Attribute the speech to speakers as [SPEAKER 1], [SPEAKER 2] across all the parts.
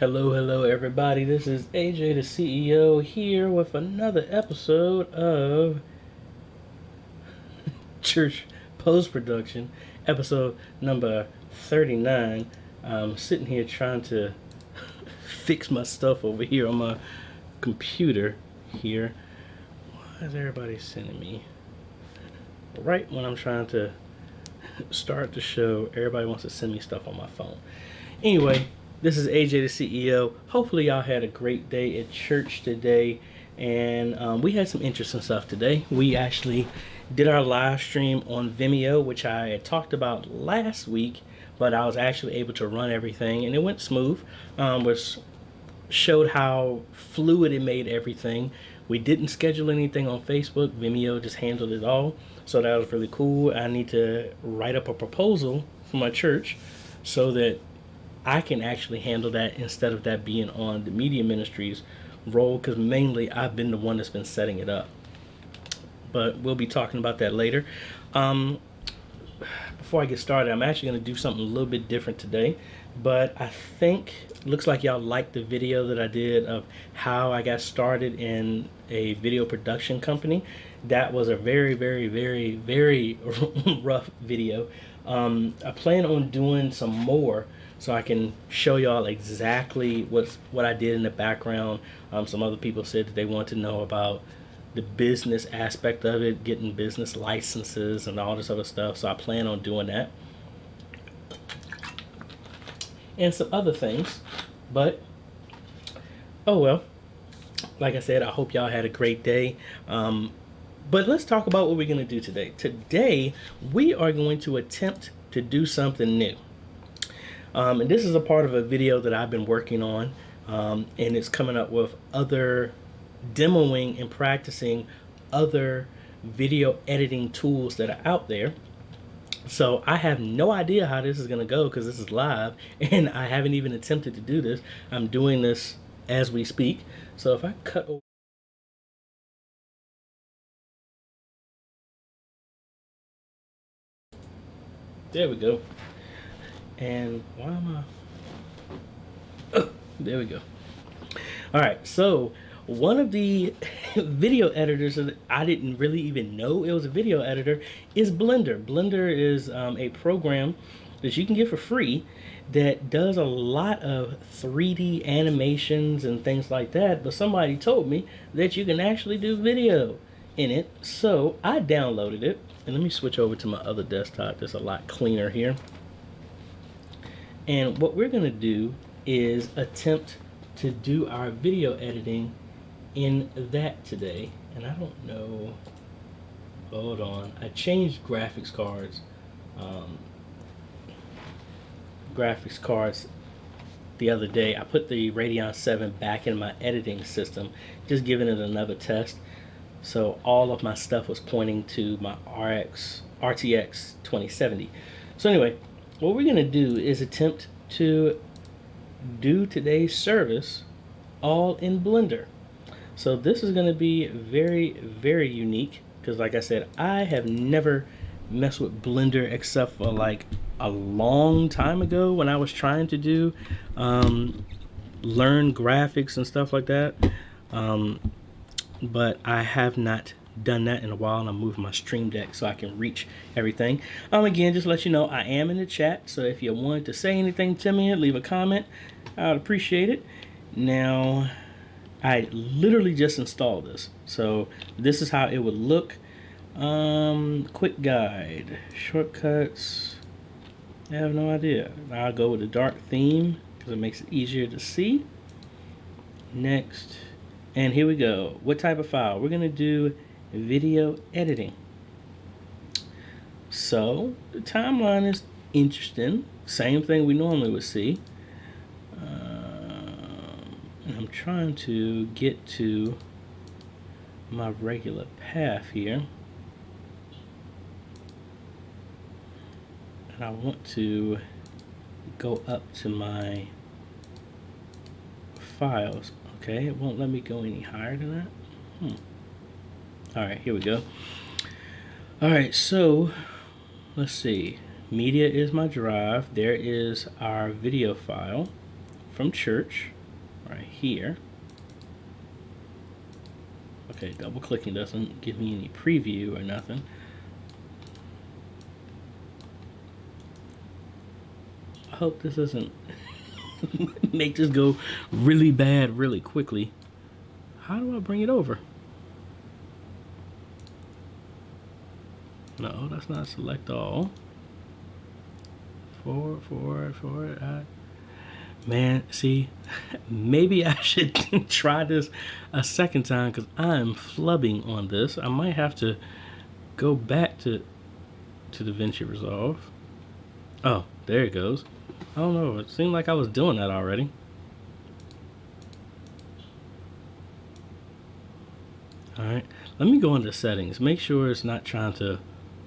[SPEAKER 1] Hello, everybody. This is AJ the CEO here with another episode of Church Post Production, episode number 39. I'm sitting here trying to fix my stuff over here on my computer here. Why is everybody sending me? Right when I'm trying to start the show, everybody wants to send me stuff on my phone. Anyway, this is AJ the CEO. Hopefully y'all had a great day at church today, and we had some interesting stuff today. We actually did our live stream on Vimeo, which I had talked about last week, but I was actually able to run everything and it went smooth. Which showed how fluid it made everything. We didn't schedule anything on Facebook. Vimeo just handled it all. So that was really cool. I need to write up a proposal for my church so that I can actually handle that instead of that being on the media ministry's role, because mainly I've been the one that's been setting it up. But we'll be talking about that later. Before I get started, I'm actually going to do something a little bit different today. But I think, looks like y'all liked the video that I did of how I got started in a video production company. That was a very, very, very, very rough video. I plan on doing some more so I can show y'all exactly what I did in the background. Some other people said that they want to know about the business aspect of it, getting business licenses and all this other stuff. So I plan on doing that. And some other things. But, oh well. Like I said, I hope y'all had a great day. But let's talk about what we're going to do today. Today, we are going to attempt to do something new. And this is a part of a video that I've been working on, and it's coming up with other demoing and practicing other video editing tools that are out there. So I have no idea how this is going to go because this is live and I haven't even attempted to do this. I'm doing this as we speak. So if I cut over. There we go. And why am I? Oh, there we go. All right, so one of the video editors that I didn't really even know it was a video editor is Blender. Blender is a program that you can get for free that does a lot of 3D animations and things like that, but somebody told me that you can actually do video in it, so I downloaded it. And let me switch over to my other desktop that's a lot cleaner here. And what we're going to do is attempt to do our video editing in that today. And I don't know, hold on, I changed graphics cards the other day. I put the Radeon 7 back in my editing system, just giving it another test. So all of my stuff was pointing to my RTX 2070. So anyway, what we're going to do is attempt to do today's service all in Blender. So this is going to be very, very unique because, like I said, I have never messed with Blender except for like a long time ago when I was trying to do learn graphics and stuff like that. But I have not done that in a while, and I'm moving my Stream Deck so I can reach everything. Again, just to let you know, I am in the chat, so if you wanted to say anything to me, leave a comment. I'd appreciate it. Now, I literally just installed this, so this is how it would look. Quick guide, shortcuts. I have no idea. I'll go with the dark theme because it makes it easier to see. Next. And here we go. What type of file? We're going to do video editing. So the timeline is interesting. Same thing we normally would see. And I'm trying to get to my regular path here. And I want to go up to my files. Okay, it won't let me go any higher than that. All right, here we go. All right, so let's see. Media is my drive. There is our video file. from church right here. Okay, double clicking doesn't give me any preview or nothing. I hope this doesn't make this go really bad really quickly. How do I bring it over? No, that's not select all. Forward. Man, see, maybe I should try this a second time because I'm flubbing on this. I might have to go back to DaVinci Resolve. Oh, there it goes. I don't know. It seemed like I was doing that already. All right, let me go into settings. Make sure it's not trying to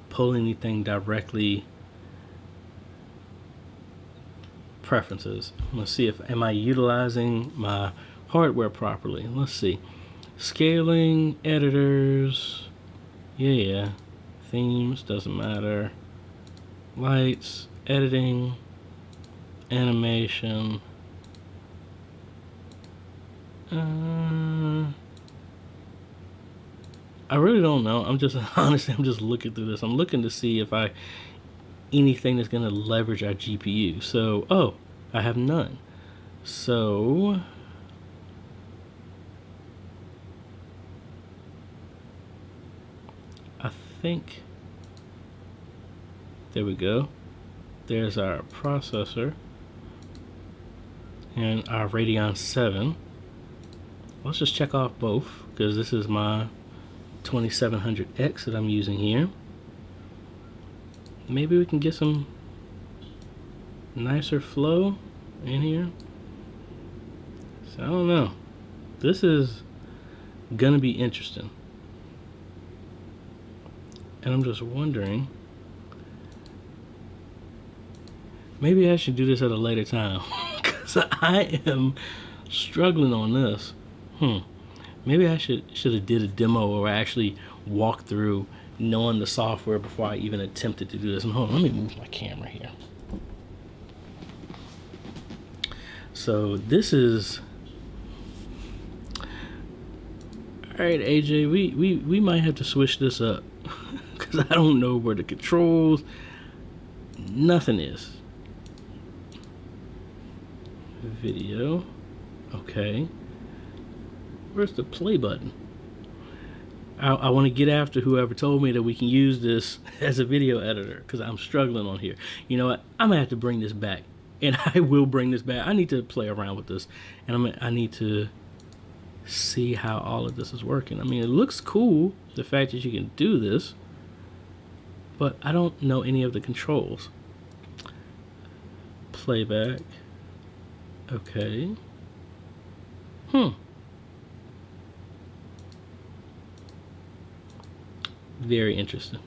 [SPEAKER 1] pull anything directly. Preferences. Let's see if am I utilizing my hardware properly. Let's see. Scaling, editors. Yeah. Themes, doesn't matter. Lights, editing, animation. I really don't know. I'm just honestly, I'm just looking through this. I'm looking to see if anything that's going to leverage our GPU. So, oh, I have none. So, I think, there we go. There's our processor and our Radeon 7. Let's just check off both because this is my 2700X that I'm using here. Maybe we can get some nicer flow in here. So I don't know. This is gonna be interesting. And I'm just wondering, maybe I should do this at a later time because I am struggling on this. Maybe I should have did a demo or actually walk through knowing the software before I even attempted to do this. And hold on, let me move my camera here. So this is, all right, AJ, we might have to switch this up because I don't know where the controls, nothing is. Video, okay. Where's the play button? I want to get after whoever told me that we can use this as a video editor because I'm struggling on here. You know what? I'm gonna have to bring this back, and I will bring this back. I need to play around with this, and I need to see how all of this is working. I mean, it looks cool, the fact that you can do this, but I don't know any of the controls. Playback. Okay. Very interesting.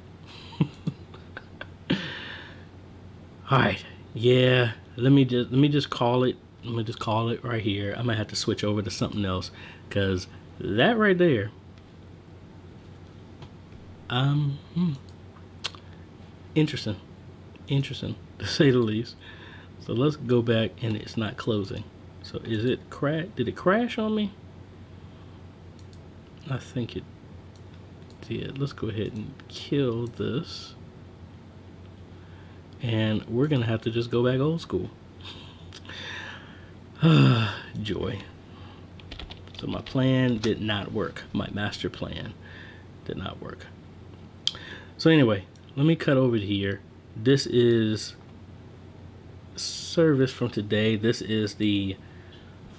[SPEAKER 1] All right, yeah. Let me just call it. Let me just call it right here. I might have to switch over to something else because that right there. Interesting to say the least. So let's go back, and it's not closing. So is it crash? Did it crash on me? I think it did. Let's go ahead and kill this. And we're gonna have to just go back old school. Joy. So my plan did not work. My master plan did not work. So anyway, let me cut over here. This is service from today. This is the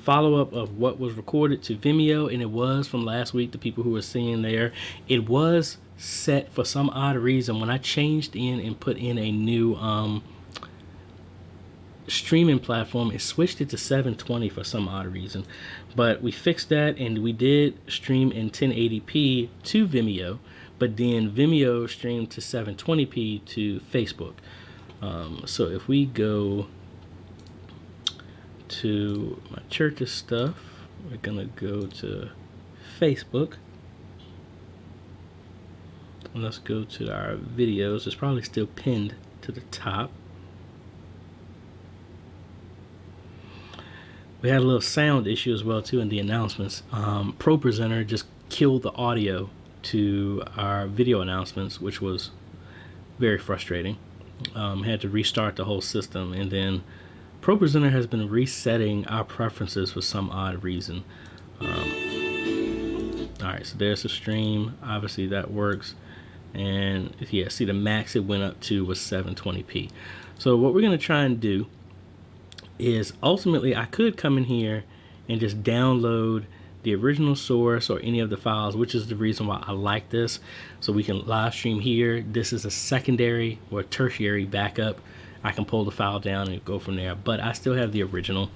[SPEAKER 1] follow-up of what was recorded to Vimeo, and it was from last week. The people who were seeing there, it was set for some odd reason when I changed in and put in a new streaming platform, it switched it to 720 for some odd reason. But we fixed that, and we did stream in 1080p to Vimeo, but then Vimeo streamed to 720p to Facebook. So if we go to my church's stuff, we're gonna go to Facebook, and let's go to our videos. It's probably still pinned to the top. We had a little sound issue as well too in the announcements. ProPresenter just killed the audio to our video announcements, which was very frustrating. Had to restart the whole system, and then ProPresenter has been resetting our preferences for some odd reason. Alright, so there's the stream. Obviously that works. And yeah, see the max it went up to was 720p. So what we're going to try and do is ultimately I could come in here and just download the original source or any of the files, which is the reason why I like this. So we can live stream here. This is a secondary or tertiary backup. I can pull the file down and go from there, but I still have the original.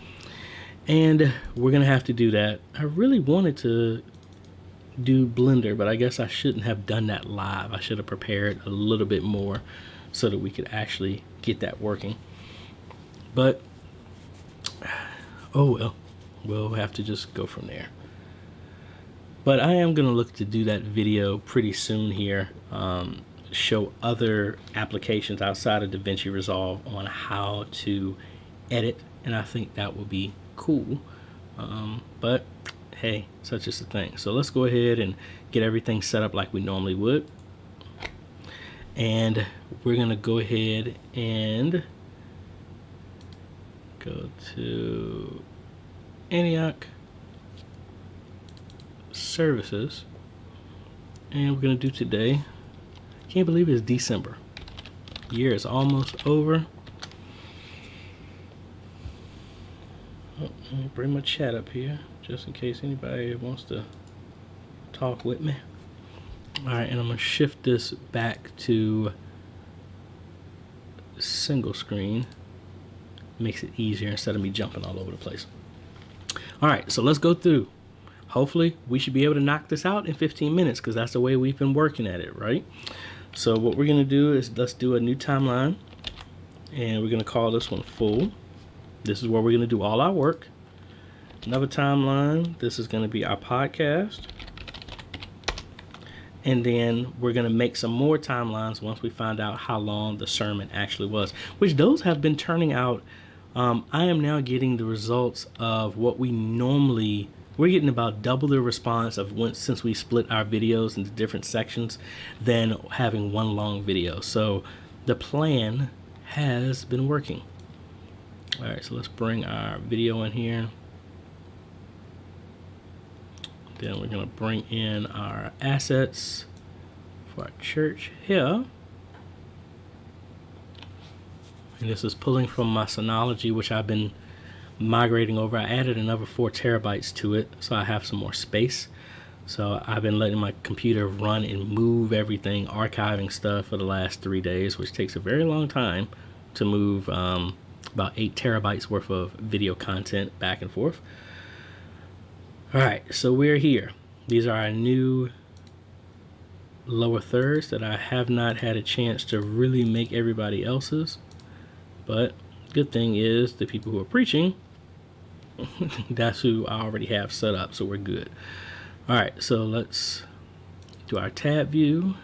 [SPEAKER 1] And we're going to have to do that. I really wanted to do Blender, but I guess I shouldn't have done that live. I should have prepared a little bit more so that we could actually get that working. But oh well, we'll have to just go from there. But I am going to look to do that video pretty soon here, show other applications outside of DaVinci Resolve on how to edit, and I think that will be cool. But hey, such is the thing. So let's go ahead and get everything set up like we normally would. And we're going to go ahead and go to Antioch Services. And we're going to do today. Can't believe it's December. Year is almost over. Let me bring my chat up here just in case anybody wants to talk with me. Alright, and I'm going to shift this back to single screen. Makes it easier instead of me jumping all over the place. Alright, so let's go through. Hopefully we should be able to knock this out in 15 minutes because that's the way we've been working at it, right? So what we're going to do is let's do a new timeline, and we're going to call this one full. This is where we're going to do all our work. Another timeline, this is going to be our podcast. And then we're going to make some more timelines once we find out how long the sermon actually was, which those have been turning out. I am now getting the results of what we normally, we're getting about double the response of since we split our videos into different sections than having one long video. So the plan has been working. All right, so let's bring our video in here. Then we're going to bring in our assets for our church here. And this is pulling from my Synology, which I've been migrating over. I added another 4 terabytes to it, so I have some more space. So I've been letting my computer run and move everything, archiving stuff for the last 3 days, which takes a very long time to move about 8 terabytes worth of video content back and forth. All right, so we're here. These are our new lower thirds that I have not had a chance to really make everybody else's. But good thing is the people who are preaching, that's who I already have set up, so we're good. All right, so let's do our tab view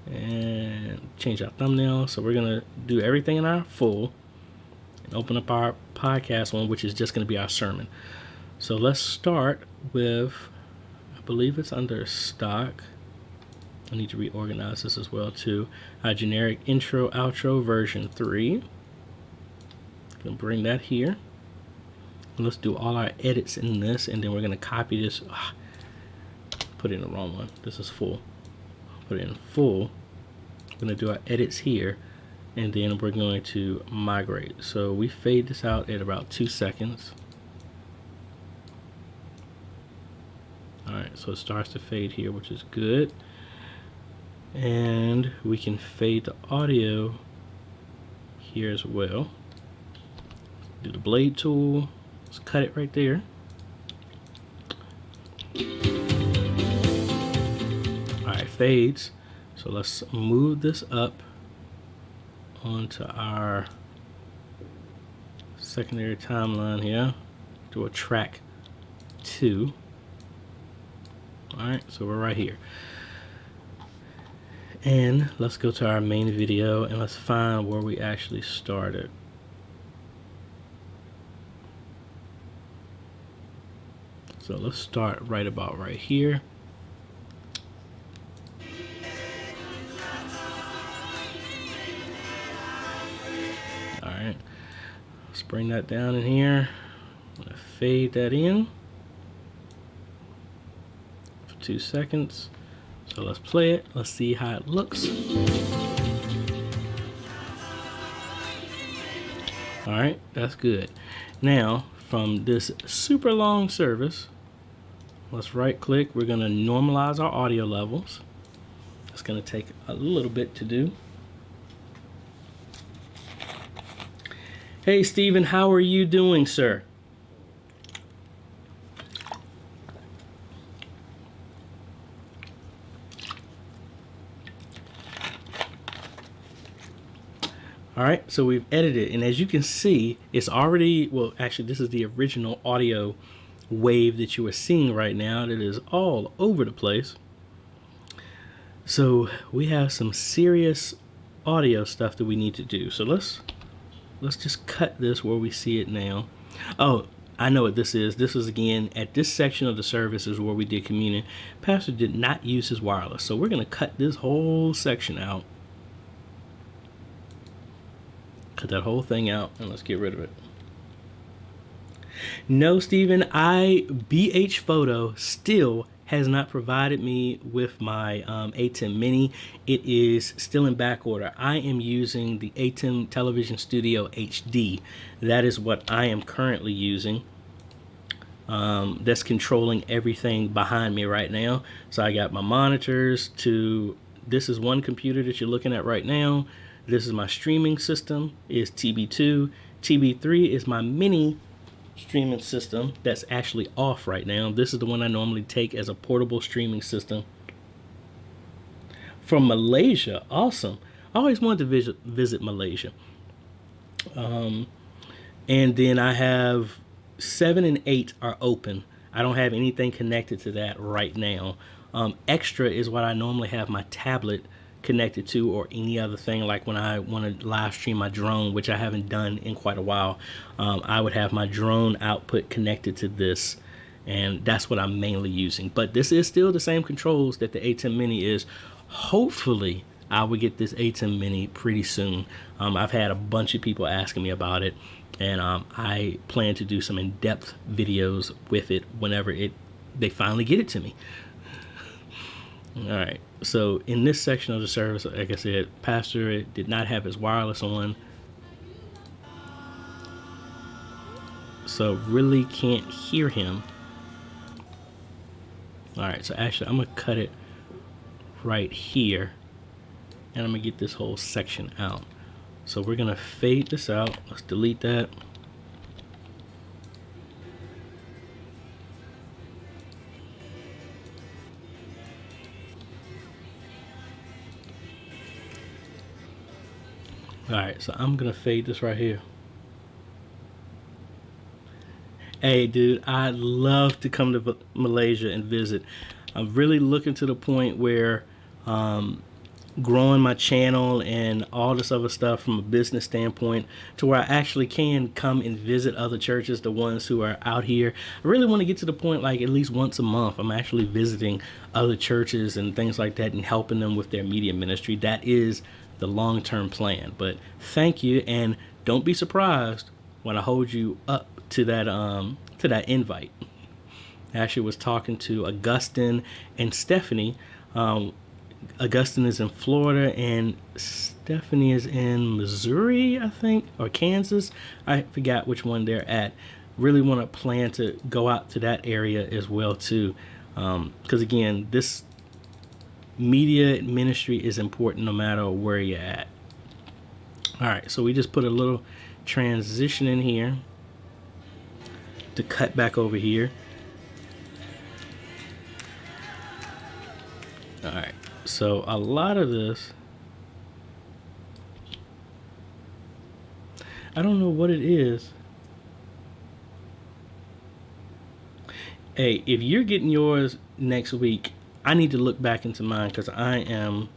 [SPEAKER 1] and change our thumbnail. So we're gonna do everything in our full and open up our podcast one, which is just gonna be our sermon. So let's start with, I believe it's under stock. I need to reorganize this as well too. Our generic intro, outro version 3. Gonna bring that here. And let's do all our edits in this, and then we're gonna copy this. Put it in the wrong one. This is full. Put it in full. We're gonna do our edits here, and then we're going to migrate. So we fade this out at about 2 seconds. Alright, so it starts to fade here, which is good. And we can fade the audio here as well. Do the blade tool. Let's cut it right there. Alright, fades. So let's move this up onto our secondary timeline here. Do a track 2. Alright, so we're right here. And let's go to our main video and let's find where we actually started. So let's start right about right here. All right, let's bring that down in here. I'm gonna fade that in for 2 seconds. So let's play it. Let's see how it looks. All right, that's good. Now, from this super long service, let's right click. We're gonna normalize our audio levels. It's gonna take a little bit to do. Hey, Stephen, how are you doing, sir? All right, so we've edited, and as you can see, it's already, well, actually, this is the original audio wave that you are seeing right now that is all over the place. So we have some serious audio stuff that we need to do. So let's just cut this where we see it now. Oh, I know what this is. This is, again, at this section of the service is where we did communion. Pastor did not use his wireless, so we're going to cut this whole section out. Cut that whole thing out, and let's get rid of it. No, Stephen, BH Photo still has not provided me with my ATEM Mini. It is still in back order. I am using the ATEM Television Studio HD. That is what I am currently using. That's controlling everything behind me right now. So I got my monitors to, this is one computer that you're looking at right now. This is my streaming system, is TB2. TB3 is my mini streaming system that's actually off right now. This is the one I normally take as a portable streaming system. From Malaysia, awesome. I always wanted to visit Malaysia. And then I have 7 and 8 are open. I don't have anything connected to that right now. Extra is what I normally have my tablet connected to, or any other thing, like when I want to live stream my drone, which I haven't done in quite a while. I would have my drone output connected to this, and that's what I'm mainly using. But this is still the same controls that the ATEM Mini is. Hopefully I will get this ATEM Mini pretty soon. I've had a bunch of people asking me about it, and I plan to do some in-depth videos with it whenever they finally get it to me. All right, so in this section of the service, like I said, Pastor did not have his wireless on, so really can't hear him. All right, so actually I'm gonna cut it right here, and I'm gonna get this whole section out. So we're gonna fade this out. Let's delete that. All right, so I'm gonna fade this right here. Hey, dude, I'd love to come to Malaysia and visit. I'm really looking to the point where growing my channel and all this other stuff from a business standpoint, to where I actually can come and visit other churches, the ones who are out here. I really want to get to the point, like at least once a month, I'm actually visiting other churches and things like that and helping them with their media ministry. That is the long-term plan. But thank you, and don't be surprised when I hold you up to that invite. I actually was talking to Augustine and Stephanie. Augustine is in Florida and Stephanie is in Missouri, I think, or Kansas. I forgot which one they're at. Really want to plan to go out to that area as well too, because again, this media ministry is important no matter where you're at. All right, so we just put a little transition in here to cut back over here. All right, so a lot of this, I don't know what it is. Hey, if you're getting yours next week, I need to look back into mine, because I am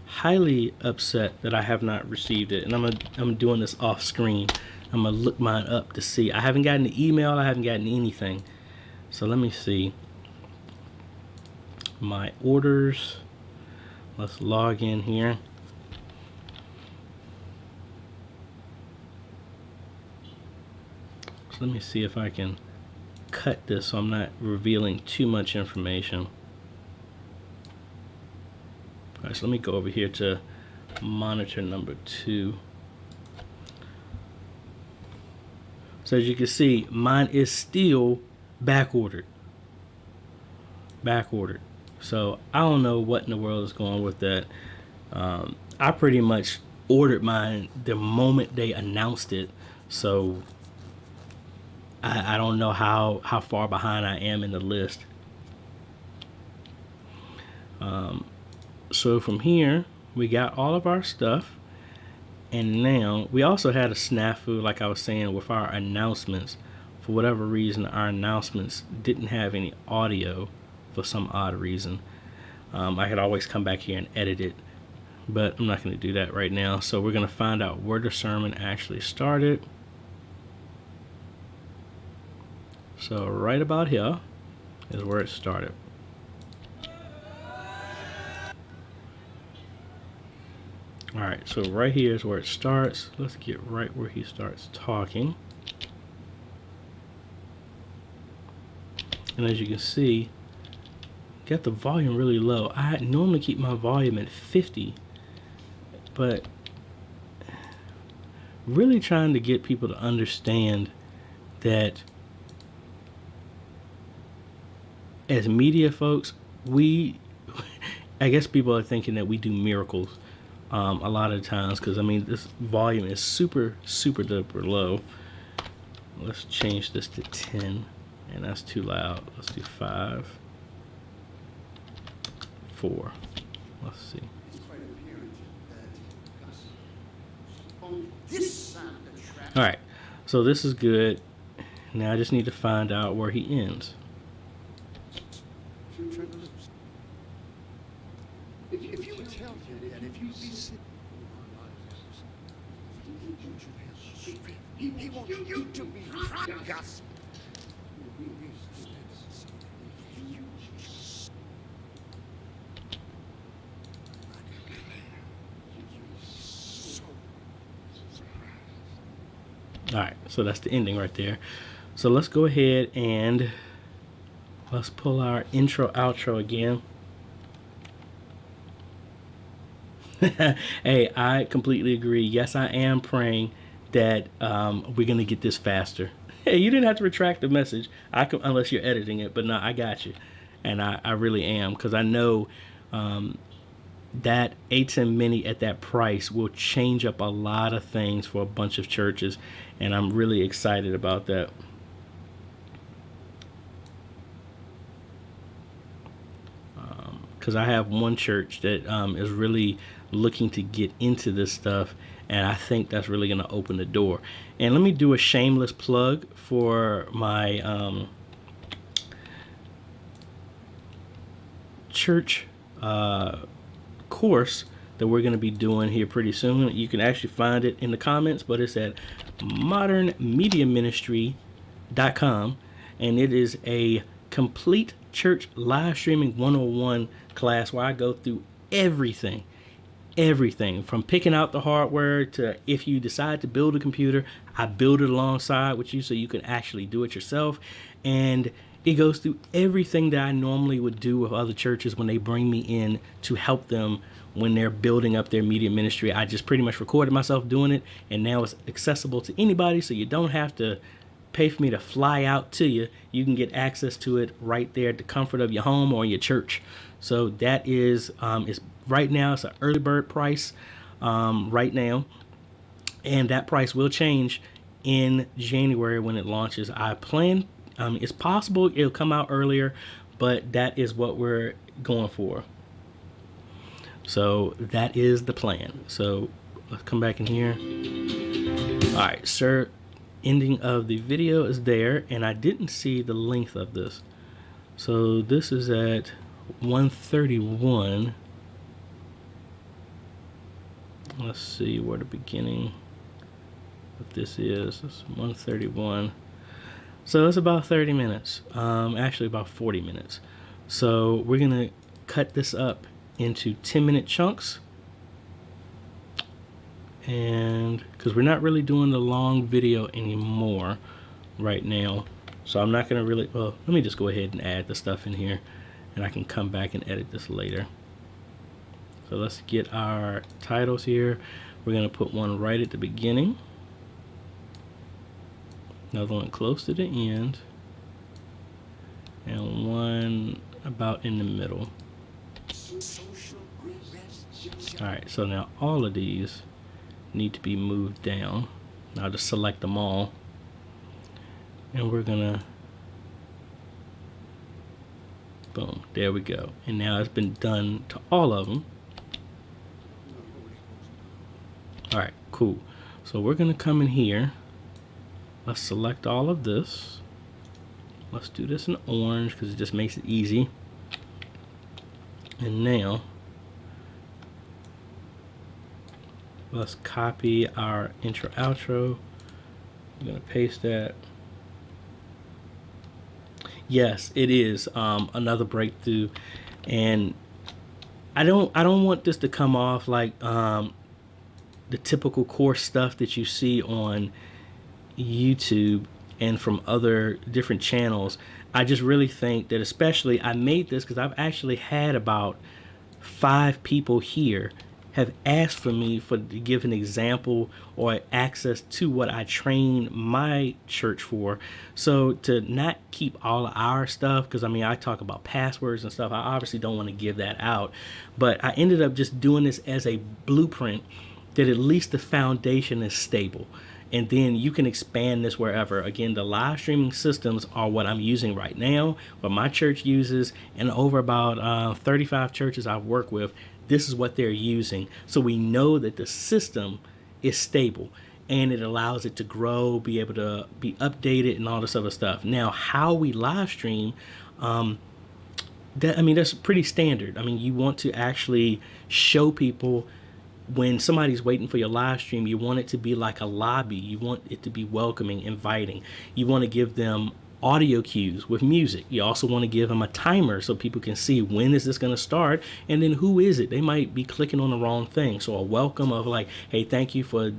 [SPEAKER 1] highly upset that I have not received it, and I'm doing this off screen I'm gonna look mine up to see. I haven't gotten the email. I haven't gotten anything. So let me see. My orders. Let's log in here. So let me see if I can cut this so I'm not revealing too much information. All right, so let me go over here to monitor number 2. So as you can see, mine is still back ordered. So I don't know what in the world is going on with that. I pretty much ordered mine the moment they announced it. So I don't know how far behind I am in the list. So from here, we got all of our stuff. And now, we also had a snafu, like I was saying, with our announcements. For whatever reason, our announcements didn't have any audio for some odd reason. I could always come back here and edit it, but I'm not going to do that right now. So we're going to find out where the sermon actually started. So right about here is where it started. All right, so right here is where it starts. Let's get right where he starts talking. And as you can see, got the volume really low. I normally keep my volume at 50, but really trying to get people to understand that as media folks, I guess people are thinking that we do miracles a lot of times, because I mean this volume is super duper low. Let's change this to 10, and that's too loud. Let's do 5, 4. Let's see.
[SPEAKER 2] It's quite apparent that on this side of the track.
[SPEAKER 1] All right, so this is good. Now I just need to find out where he ends.
[SPEAKER 2] If you would tell him, and if you be sick, he wants you to be gospel.
[SPEAKER 1] All right, so that's the ending right there. So let's go ahead and let's pull our intro outro again. Hey, I completely agree. Yes, I am praying that we're gonna get this faster. Hey, you didn't have to retract the message. Unless you're editing it, but no, I got you, and I really am, because I know that A10 Mini at that price will change up a lot of things for a bunch of churches, and I'm really excited about that. Because I have one church that is really looking to get into this stuff, and I think that's really going to open the door. And let me do a shameless plug for my church course that we're going to be doing here pretty soon. You can actually find it in the comments, but it's at modernmediaministry.com, and it is a complete church live streaming 101 class where I go through everything from picking out the hardware to, if you decide to build a computer, I build it alongside with you so you can actually do it yourself. And it goes through everything that I normally would do with other churches when they bring me in to help them when they're building up their media ministry. I just pretty much recorded myself doing it, and now it's accessible to anybody, so you don't have to pay for me to fly out to you. You can get access to it right there at the comfort of your home or your church. So that is right now it's an early bird price right now, and that price will change in January when it launches. I plan it's possible it'll come out earlier, but that is what we're going for. So that is the plan. So let's come back in here. All right, sir. Ending of the video is there, and I didn't see the length of this. So this is at 131. Let's see where the beginning. what this is. It's 1:31. So it's about 30 minutes. Actually about 40 minutes. So we're gonna cut this up into 10-minute chunks. And because we're not really doing the long video anymore right now, so I'm not gonna really, well, let me just go ahead and add the stuff in here and I can come back and edit this later. So let's get our titles here. We're gonna put one right at the beginning, another one close to the end, and one about in the middle. All right, so now all of these need to be moved down. I'll just select them all, and we're gonna, boom, there we go. And now it's been done to all of them. All right, cool. So we're gonna come in here. Let's select all of this. Let's do this in orange because it just makes it easy. And now let's copy our intro outro. I'm gonna paste that. Yes, it is another breakthrough, and I don't want this to come off like the typical course stuff that you see on YouTube and from other different channels. I just really think that, especially, I made this because I've actually had about 5 people here have asked for me to give an example or access to what I train my church for. So to not keep all of our stuff, because I mean, I talk about passwords and stuff, I obviously don't want to give that out, but I ended up just doing this as a blueprint that at least the foundation is stable. And then you can expand this wherever. Again, the live streaming systems are what I'm using right now, what my church uses, and over about 35 churches I've worked with, this is what they're using. So we know that the system is stable and it allows it to grow, be able to be updated and all this other stuff. Now, how we live stream, that's pretty standard. I mean, you want to actually show people when somebody's waiting for your live stream, you want it to be like a lobby. You want it to be welcoming, inviting. You want to give them audio cues with music. You also want to give them a timer so people can see when is this going to start, and then who is it. They might be clicking on the wrong thing. So a welcome of like, hey, thank you for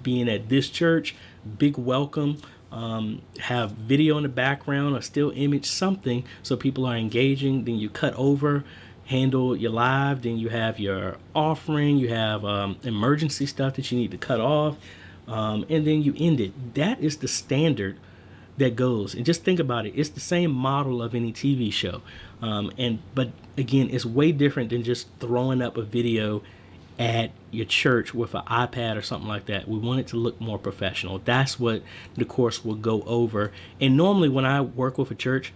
[SPEAKER 1] being at this church. Big welcome. Have video in the background, a still image, something so people are engaging. Then you cut over, handle your live, then you have your offering, you have emergency stuff that you need to cut off, and then you end it. That is the standard that goes. And just think about it, it's the same model of any TV show, but again, it's way different than just throwing up a video at your church with an iPad or something like that. We want it to look more professional. That's what the course will go over. And normally when I work with a church,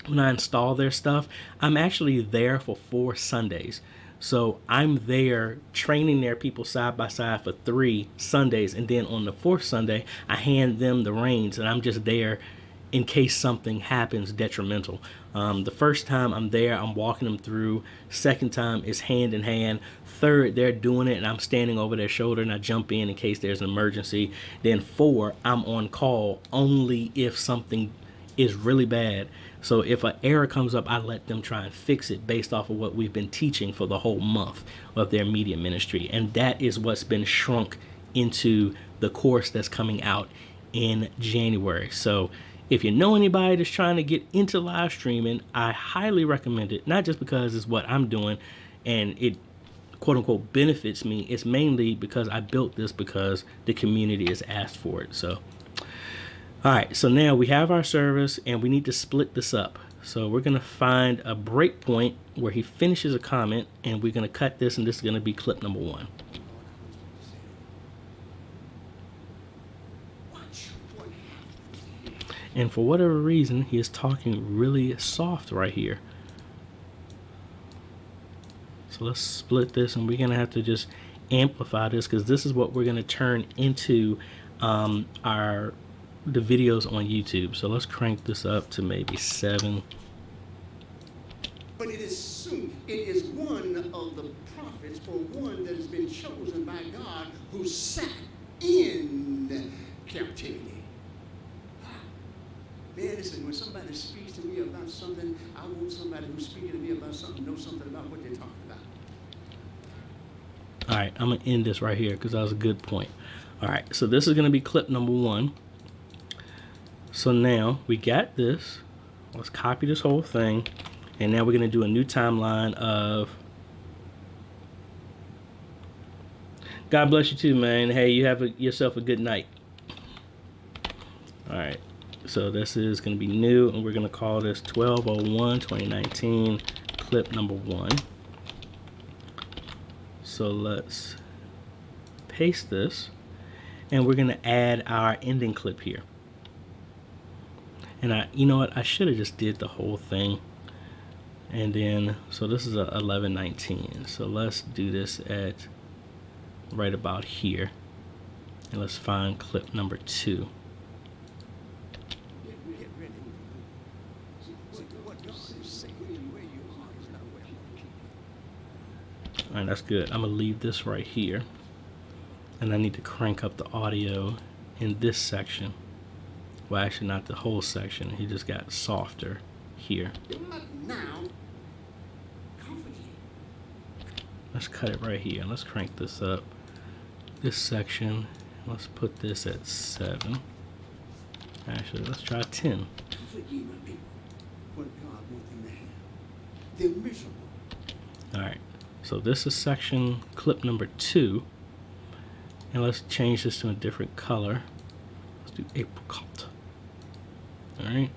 [SPEAKER 1] when I install their stuff, I'm actually there for 4 Sundays. So I'm there training their people side by side for 3 Sundays. And then on the 4th Sunday, I hand them the reins and I'm just there in case something happens detrimental. The first time I'm there, I'm walking them through. Second time is hand in hand. Third, they're doing it and I'm standing over their shoulder and I jump in case there's an emergency. Then 4, I'm on call only if something is really bad. So if an error comes up, I let them try and fix it based off of what we've been teaching for the whole month of their media ministry. And that is what's been shrunk into the course that's coming out in January. So if you know anybody that's trying to get into live streaming, I highly recommend it. Not just because it's what I'm doing and it quote unquote benefits me. It's mainly because I built this because the community has asked for it. So all right, so now we have our service and we need to split this up. So we're going to find a break point where he finishes a comment and we're going to cut this, and this is going to be clip number 1. And for whatever reason, he is talking really soft right here. So let's split this and we're going to have to just amplify this because this is what we're going to turn into the videos on YouTube. So let's crank this up to maybe 7.
[SPEAKER 2] But it is one of the prophets, or one that has been chosen by God, who sat in Listen, when somebody speaks to me about something, I want somebody who's speaking to me about something know something about what they're talking about.
[SPEAKER 1] All right, I'm going to end this right here because that was a good point. All right, so this is going to be clip number 1. So now we got this. Let's copy this whole thing. And now we're going to do a new timeline of... God bless you too, man. Hey, you have yourself a good night. All right, so this is going to be new, and we're going to call this 12/01/2019 clip number 1. So let's paste this, and we're going to add our ending clip here. And you know what? I should have just did the whole thing. And then, so this is a 11:19. So let's do this at right about here, and let's find clip number 2. All right, that's good. I'm gonna leave this right here, and I need to crank up the audio in this section. Well, actually not the whole section. He just got softer here. Let's cut it right here. Let's crank this up. This section, let's put this at 7. Actually, let's try 10. All right, so this is section clip number 2, and let's change this to a different color. Let's do apricot. All right,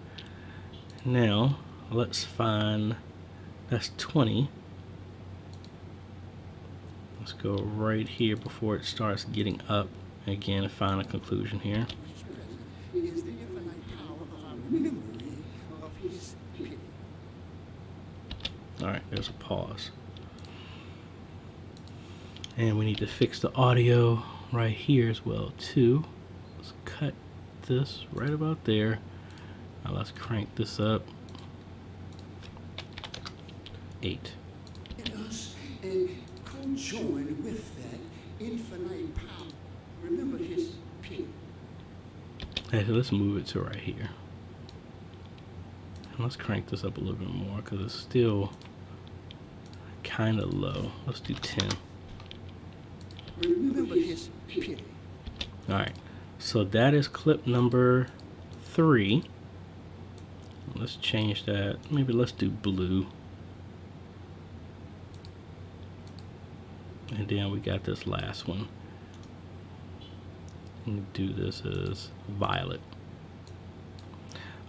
[SPEAKER 1] now let's find, that's 20. Let's go right here before it starts getting up again and find a conclusion here. All right, there's a pause. And we need to fix the audio right here as well too. Let's cut this right about there. Now let's crank this up. 8.
[SPEAKER 2] Join with that infinite power. Remember his opinion.
[SPEAKER 1] Actually, let's move it to right here. And let's crank this up a little bit more because it's still kind of low. Let's do 10.
[SPEAKER 2] Remember his opinion.
[SPEAKER 1] All right, so that is clip number 3. Let's change that. Maybe let's do blue. And then we got this last one. And do this as violet.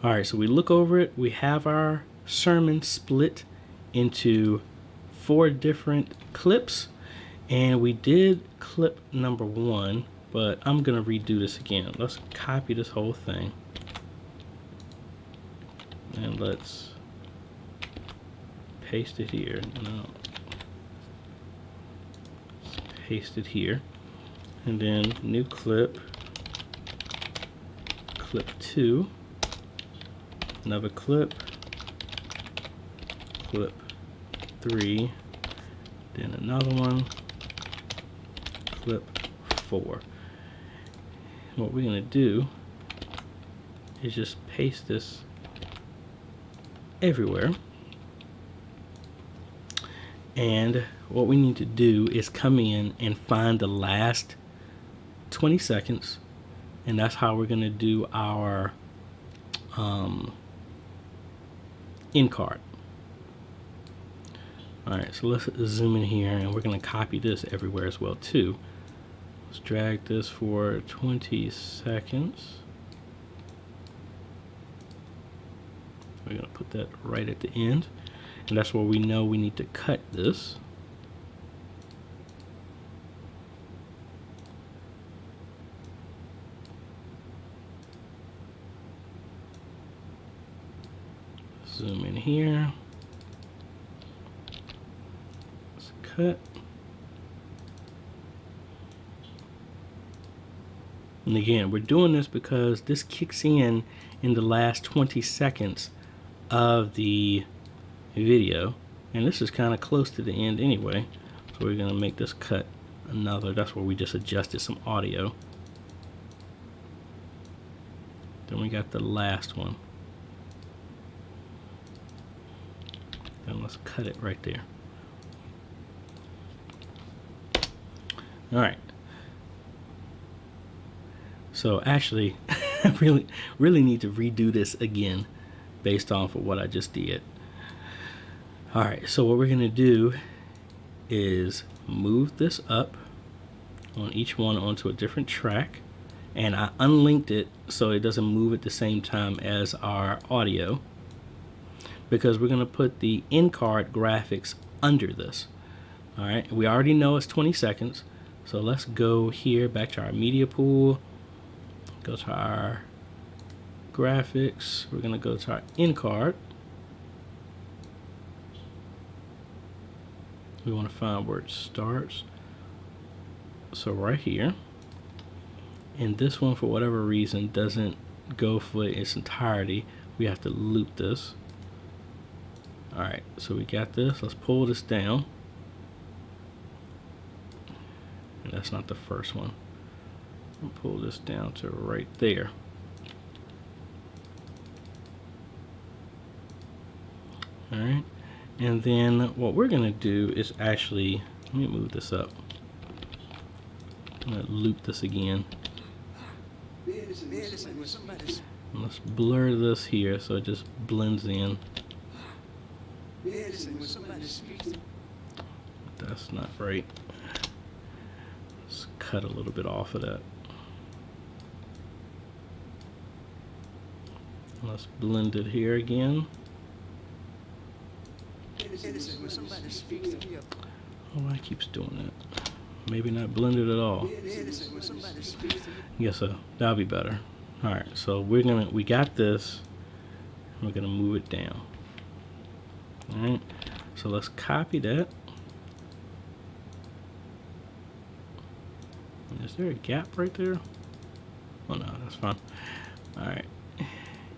[SPEAKER 1] All right, so we look over it. We have our sermon split into 4 different clips. And we did clip number 1, but I'm gonna redo this again. Let's copy this whole thing. And let's paste it here. No. Paste it here, and then new clip, clip 2, another clip, clip 3, then another one, clip 4. What we're gonna do is just paste this everywhere. And what we need to do is come in and find the last 20 seconds. And that's how we're going to do our end card. All right, so let's zoom in here, and we're going to copy this everywhere as well too. Let's drag this for 20 seconds. We're going to put that right at the end. And that's where we know we need to cut this. Zoom in here. Let's cut. And again, we're doing this because this kicks in the last 20 seconds of the video, and this is kind of close to the end anyway, so we're going to make this cut another. That's where we just adjusted some audio. Then we got the last one. let's cut it right there. All right. So actually, I really need to redo this again based off of what I just did. All right, so what we're gonna do is move this up on each one onto a different track, and I unlinked it so it doesn't move at the same time as our audio, because we're gonna put the in-card graphics under this. All right, we already know it's 20 seconds, so let's go here back to our media pool, go to our graphics, we're gonna go to our in-card. We want to find where it starts. So right here, and this one for whatever reason doesn't go for its entirety. We have to loop this. All right, so we got this. Let's pull this down. And that's not the first one. I'll pull this down to right there. All right. And then what we're gonna do is actually, let me move this up. I'm gonna loop this again. And let's blur this here so it just blends in. That's not right. Let's cut a little bit off of that. Let's blend it here again. Oh, why it keeps doing that? Maybe not blended at all. Yes, so that'll be better. All right, so we got this. We're gonna move it down. All right, so let's copy that. Is there a gap right there? Oh no, that's fine. All right,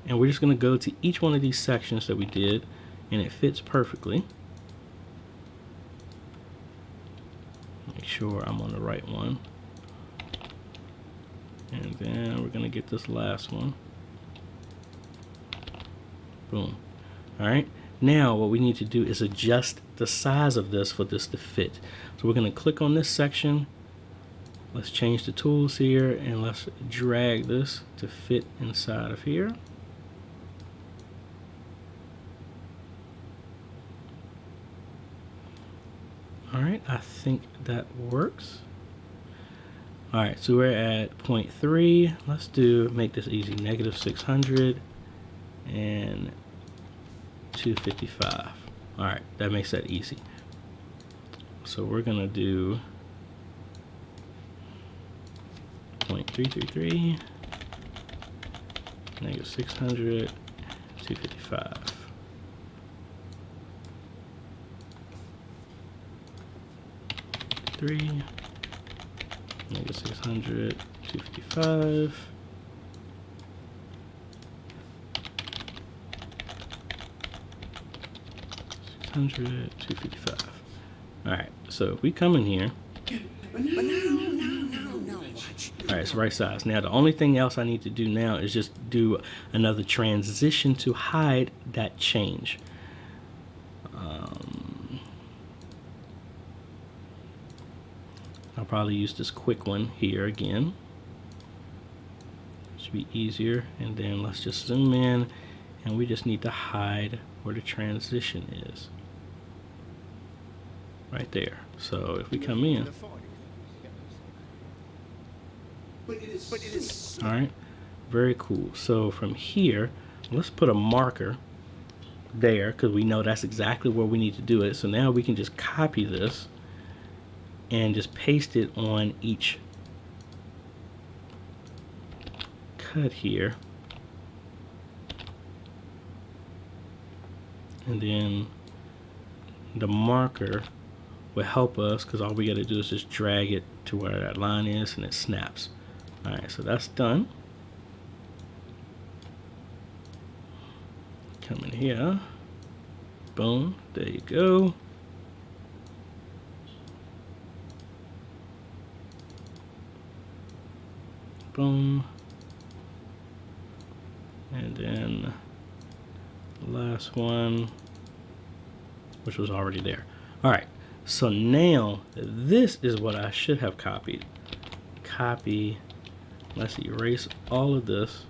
[SPEAKER 1] and we're just gonna go to each one of these sections that we did, and it fits perfectly. Make sure I'm on the right one. And then we're gonna get this last one. Boom. All right, now what we need to do is adjust the size of this for this to fit. So we're gonna click on this section. Let's change the tools here and let's drag this to fit inside of here. All right, I think that works. All right, so we're at 0.3. Let's make this easy, -600 and 255. All right, that makes that easy. So we're gonna do 0.333, -600, 255. -600, 255. $600, 255. All right, so if we come in here. All right, it's right size. Now the only thing else I need to do now is just do another transition to hide that change. I'll probably use this quick one here again. Should be easier. And then let's just zoom in, and we just need to hide where the transition is. Right there. So if we come in. All right, very cool. So from here, let's put a marker there because we know that's exactly where we need to do it. So now we can just copy this and just paste it on each cut here. And then the marker will help us because all we got to do is just drag it to where that line is and it snaps. All right, so that's done. Come in here. Boom, there you go. Boom. And then the last one. which was already there. All right, so now this is what I should have copied. Copy, let's erase all of this,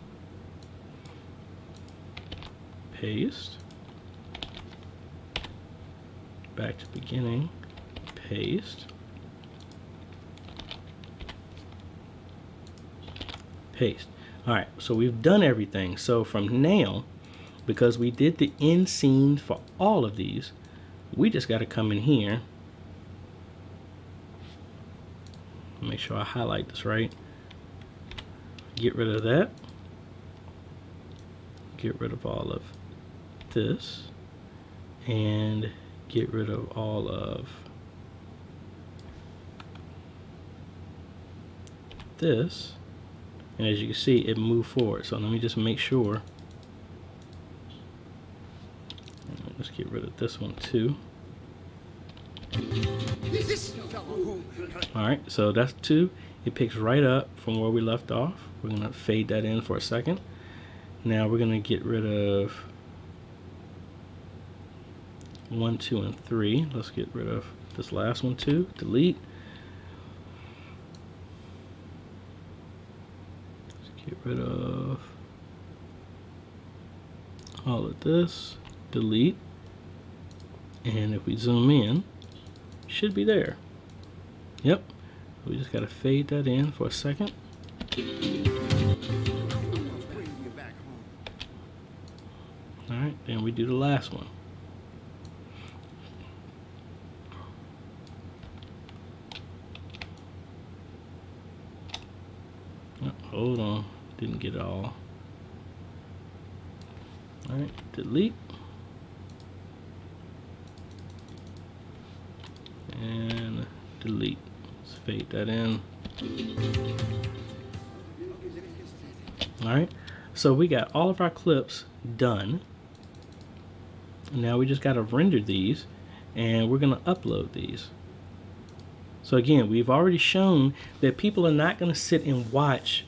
[SPEAKER 1] paste, back to beginning, paste, paste. All right, so we've done everything. So from now, because we did the end scene for all of these, we just got to come in here, make sure I highlight this right, get rid of that, get rid of all of this, and get rid of all of this. And as you can see, it moved forward. So let me just make sure. Let's get rid of this one too. All right, so that's 2. It picks right up from where we left off. We're gonna fade that in for a second. Now we're gonna get rid of 1, 2, and 3. Let's get rid of this last one too. Delete. Get rid of all of this, delete, and if we zoom in, should be there. Yep, we just got to fade that in for a second. All right, then we do the last one. Oh, hold on, didn't get it all. All right, delete. And delete. Let's fade that in. All right, so we got all of our clips done. Now we just got to render these, and we're going to upload these. So again, we've already shown that people are not going to sit and watch,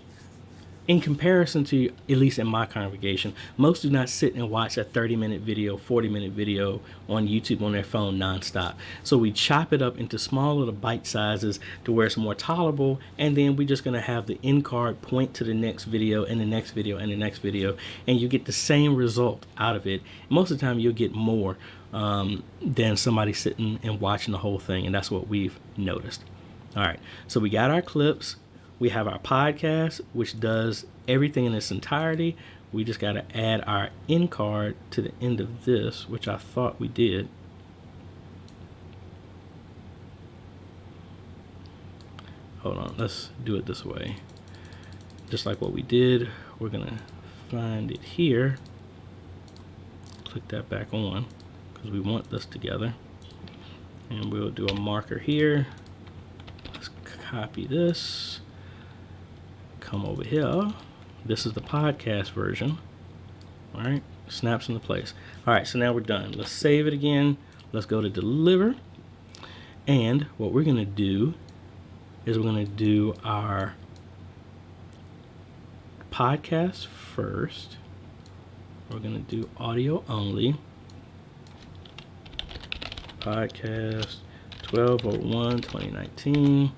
[SPEAKER 1] in comparison to, at least in my congregation, most do not sit and watch a 30-minute video, 40-minute video on YouTube on their phone nonstop. So we chop it up into small little bite sizes to where it's more tolerable, and then we're just going to have the end card point to the next video and the next video and the next video, and you get the same result out of it. Most of the time you'll get more than somebody sitting and watching the whole thing, and that's what we've noticed. All right, so we got our clips. We have our podcast, which does everything in its entirety. We just got to add our end card to the end of this, which I thought we did. Hold on, let's do it this way. Just like what we did, we're going to find it here. Click that back on because we want this together. And we'll do a marker here. Let's copy this. Come over here. This is the podcast version. All right, snaps into place. All right, so now we're done. Let's save it again. Let's go to deliver. And what we're going to do is we're going to do our podcast first. We're going to do audio only. Podcast 12/01/2019.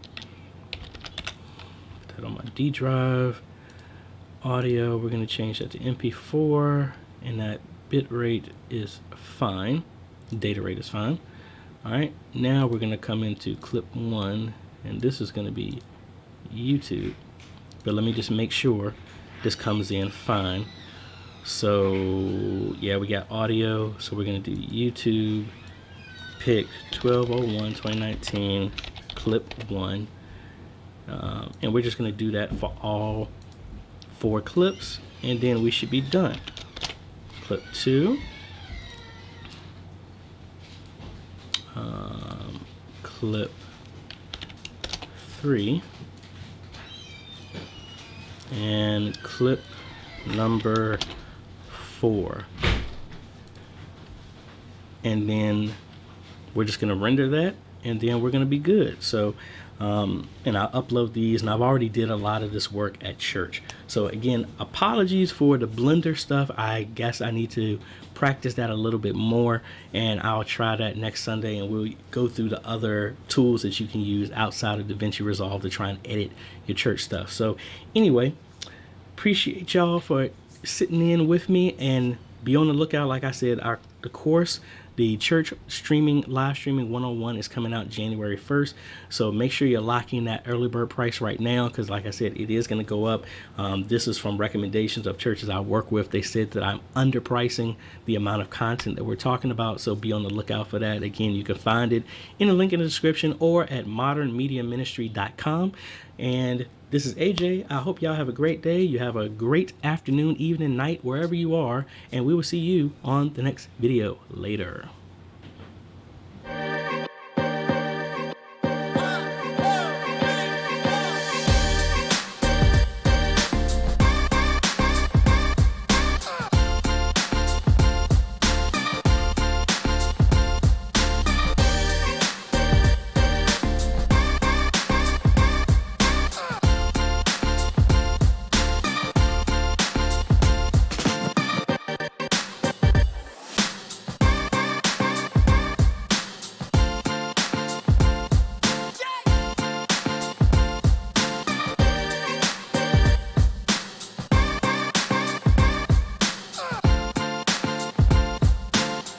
[SPEAKER 1] On my D drive. Audio, we're going to change that to MP4, and that bit rate is fine. Data rate is fine. All right, now we're going to come into clip 1, and this is going to be YouTube. But let me just make sure this comes in fine. So yeah, we got audio, so we're going to do YouTube, pick 12/01/2019, clip 1. And we're just going to do that for all 4 clips, and then we should be done. Clip 2, clip 3, and clip number 4. And then we're just going to render that, and then we're going to be good. So and I'll upload these, and I've already did a lot of this work at church. So again, apologies for the Blender stuff. I guess I need to practice that a little bit more, and I'll try that next Sunday, and we'll go through the other tools that you can use outside of DaVinci Resolve to try and edit your church stuff. So anyway, appreciate y'all for sitting in with me, and be on the lookout. Like I said, the course, the church live streaming 101 is coming out January 1st. So make sure you're locking that early bird price right now, because like I said, it is going to go up. This is from recommendations of churches I work with. They said that I'm underpricing the amount of content that we're talking about. So be on the lookout for that. Again, you can find it in the link in the description or at modernmediaministry.com. And this is AJ. I hope y'all have a great day. You have a great afternoon, evening, night, wherever you are. And we will see you on the next video later.